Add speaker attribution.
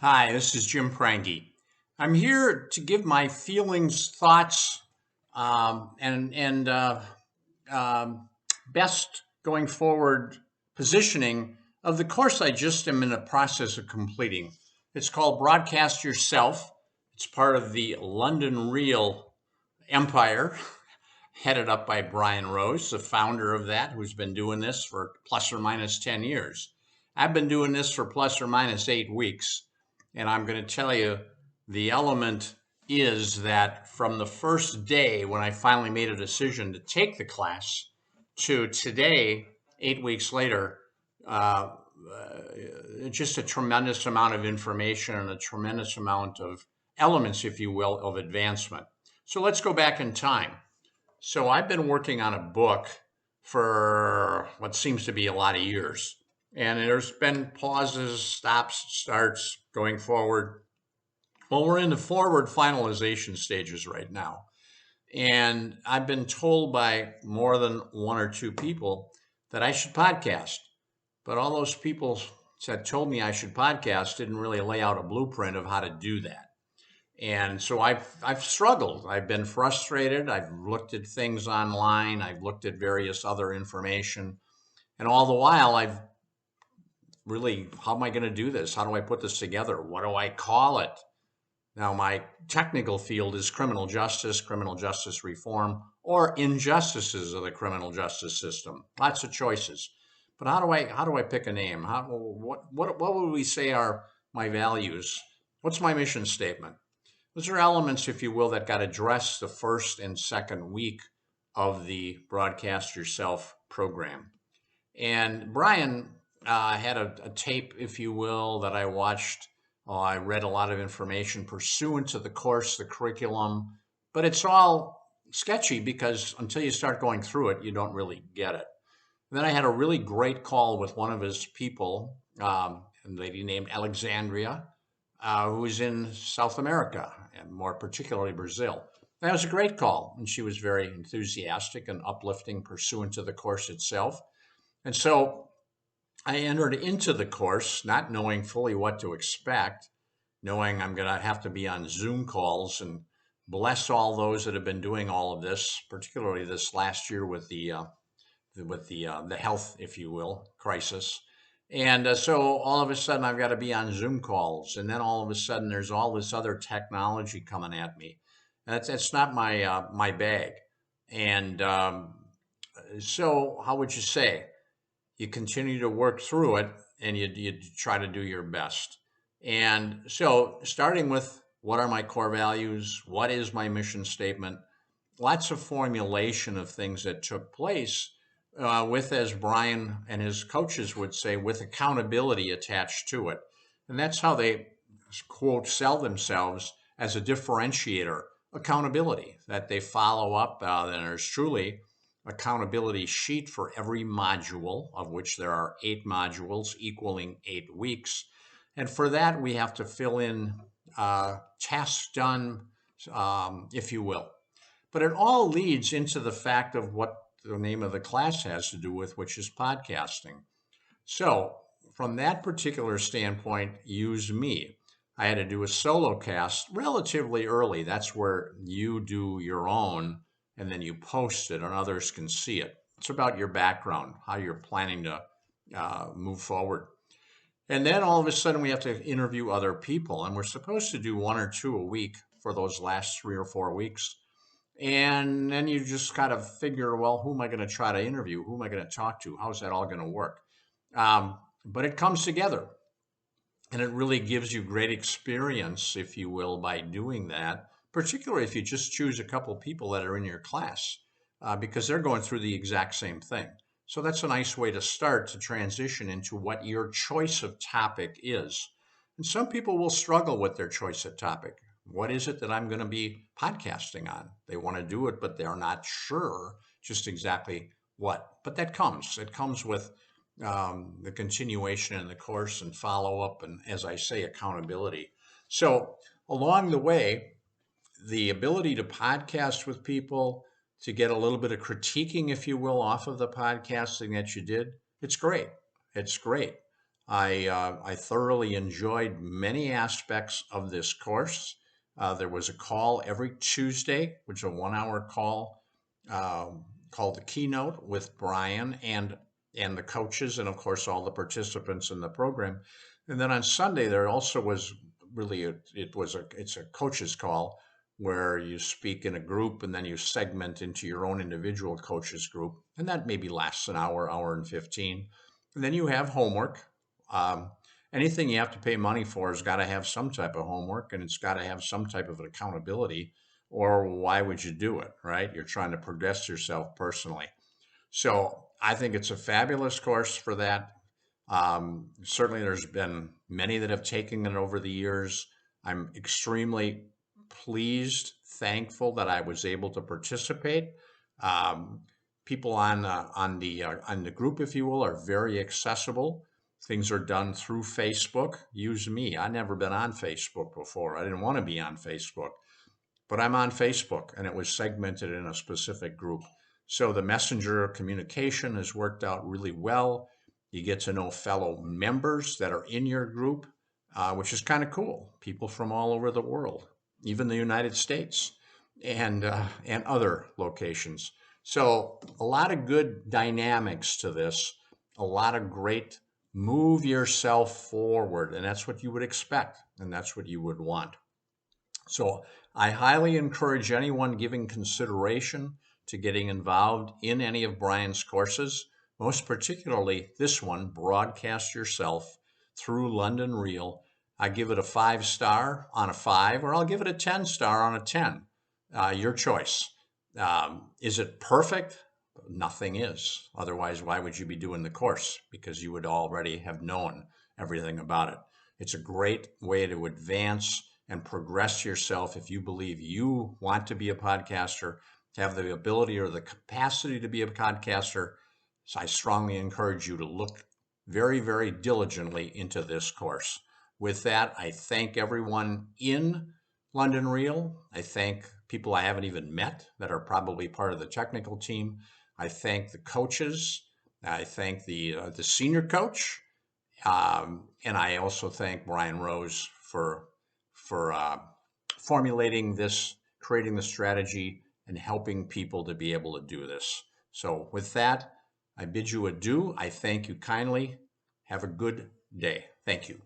Speaker 1: Hi, this is Jim Prange. I'm here to give my feelings, thoughts, and um, best going forward positioning of the course I just am in the process of completing. It's called Broadcast Yourself. It's part of the London Real empire, headed up by Brian Rose, the founder of that, who's been doing this for plus or minus 10 years. I've been doing this for plus or minus 8 weeks. And I'm going to tell you the element is that from the first day when I finally made a decision to take the class to today, 8 weeks later, uh, just a tremendous amount of information and a tremendous amount of elements, if you will, of advancement. So let's go back in time. So I've been working on a book for what seems to be a lot of years. And there's been pauses, stops, starts going forward. Well, we're in the forward finalization stages right now. And I've been told by more than one or two people that I should podcast. But all those people that told me I should podcast didn't really lay out a blueprint of how to do that. And so I've struggled. I've been frustrated. I've looked at things online. I've looked at various other information. And all the while, I've really, how am I going to do this? How do I put this together? What do I call it? Now, my technical field is criminal justice reform, or injustices of the criminal justice system. Lots of choices. But how do I pick a name? What would we say are my values? What's my mission statement? Those are elements, if you will, that got addressed the first and second week of the Broadcast Yourself program. And Brian had a tape, if you will, that I watched. I read a lot of information pursuant to the course, the curriculum, but it's all sketchy because until you start going through it, you don't really get it. And then I had a really great call with one of his people, a lady named Alexandria, who's in South America, and more particularly Brazil. That was a great call, and she was very enthusiastic and uplifting pursuant to the course itself. And so I entered into the course not knowing fully what to expect, knowing I'm going to have to be on Zoom calls, and bless all those that have been doing all of this, particularly this last year with the health, if you will, crisis. And so all of a sudden I've got to be on Zoom calls, and then all of a sudden there's all this other technology coming at me. That's not my bag. And so how would you say? You continue to work through it, and you try to do your best. And so starting with what are my core values? What is my mission statement? Lots of formulation of things that took place with, as Brian and his coaches would say, with accountability attached to it. And that's how they, quote, sell themselves as a differentiator, accountability, that they follow up. And there's truly accountability sheet for every module, of which there are 8 modules equaling 8 weeks. And for that, we have to fill in tasks done, if you will. But it all leads into the fact of what the name of the class has to do with, which is podcasting. So from that particular standpoint, use me. I had to do a solo cast relatively early. That's where you do your own and then you post it and others can see it. It's about your background, how you're planning to move forward. And then all of a sudden we have to interview other people, and we're supposed to do 1 or 2 a week for those last 3 or 4 weeks. And then you just kind of figure, well, who am I going to try to interview? Who am I going to talk to? How's that all going to work? But it comes together, and it really gives you great experience, if you will, by doing that, particularly if you just choose a couple people that are in your class, because they're going through the exact same thing. So that's a nice way to start to transition into what your choice of topic is. And some people will struggle with their choice of topic. What is it that I'm going to be podcasting on? They want to do it, but they're not sure just exactly what. But that comes. It comes with the continuation in the course and follow up, and, as I say, accountability. So along the way, the ability to podcast with people, to get a little bit of critiquing, if you will, off of the podcasting that you did, it's great. It's great. I thoroughly enjoyed many aspects of this course. There was a call every Tuesday, which is a 1 hour call called the Keynote with Brian and the coaches, and of course all the participants in the program. And then on Sunday there also was really it's a coaches call where you speak in a group and then you segment into your own individual coaches group, and that maybe lasts an hour, hour and 15. And then you have homework. um, Anything you have to pay money for has got to have some type of homework, and it's got to have some type of accountability, or why would you do it, right? You're trying to progress yourself personally. So I think it's a fabulous course for that. Certainly, there's been many that have taken it over the years. I'm extremely pleased, thankful that I was able to participate. Um, People on the group, if you will, are very accessible. Things are done through Facebook. Use me. I've never been on Facebook before. I didn't want to be on Facebook, but I'm on Facebook, and it was segmented in a specific group. So the messenger communication has worked out really well. You get to know fellow members that are in your group, which is kind of cool. People from all over the world, even the United States, and other locations. So a lot of good dynamics to this, a lot of great move yourself forward, and that's what you would expect, and that's what you would want. So I highly encourage anyone giving consideration to getting involved in any of Brian's courses, most particularly this one, Broadcast Yourself through London Real. I give it a 5 star on a 5, or I'll give it a 10 star on a 10. Your choice. Is it perfect? Nothing is. Otherwise, why would you be doing the course? Because you would already have known everything about it. It's a great way to advance and progress yourself if you believe you want to be a podcaster, to have the ability or the capacity to be a podcaster. So I strongly encourage you to look very, very diligently into this course. With that, I thank everyone in London Real. I thank people I haven't even met that are probably part of the technical team. I thank the coaches. I thank the senior coach. And I also thank Brian Rose for formulating this, creating the strategy, and helping people to be able to do this. So with that, I bid you adieu. I thank you kindly. Have a good day. Thank you.